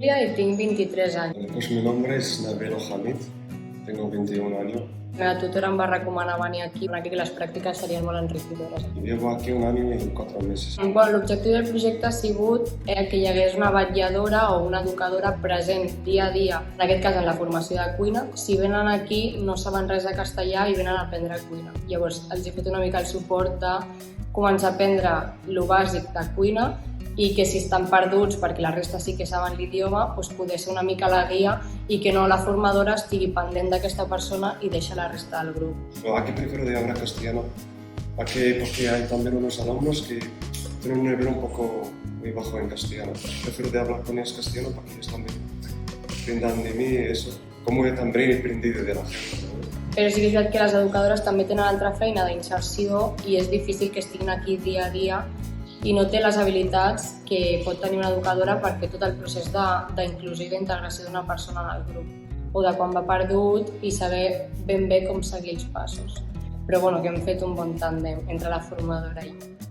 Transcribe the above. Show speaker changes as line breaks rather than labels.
y tengo 23 años.
Pues mi nombre es Nabil Hamid, tengo 21 años.
La tutora em va recomanar venir aquí perquè les pràctiques serien molt enriquidores.
Y llevo aquí 1 año y 4 meses.
L'objectiu del projecte ha sigut que hi hagués una vetlladora o una educadora present dia a dia, en aquest cas en la formació de cuina. Si venen aquí no saben res de castellà i venen a aprendre cuina. Llavors els he fet una mica el suport de començar a aprendre lo bàsic de cuina i que si estan perduts perquè la resta sí que saben l'idioma, doncs poder ser una mica la guia i que no la formadora estigui pendent d'aquesta persona i deixa la resta del grup.
Aquí prefiero de hablar castellano, porque hay también unos alumnos que tienen un nivel un poco muy bajo en castellano. Prefiero de hablar con ellos castellano para que ellos también aprendan de mí eso, como yo también he aprendido de la gente.
Però sí que és veritat que les educadores també tenen altra feina d'inserció i és difícil que estiguin aquí dia a dia i no té les habilitats que pot tenir una educadora per fer tot el procés d'inclusió i d'integració d'una persona en el grup o de quan va perdut i saber ben bé com seguir els passos. Però bueno, que hem fet un bon tàndem entre la formadora i jo.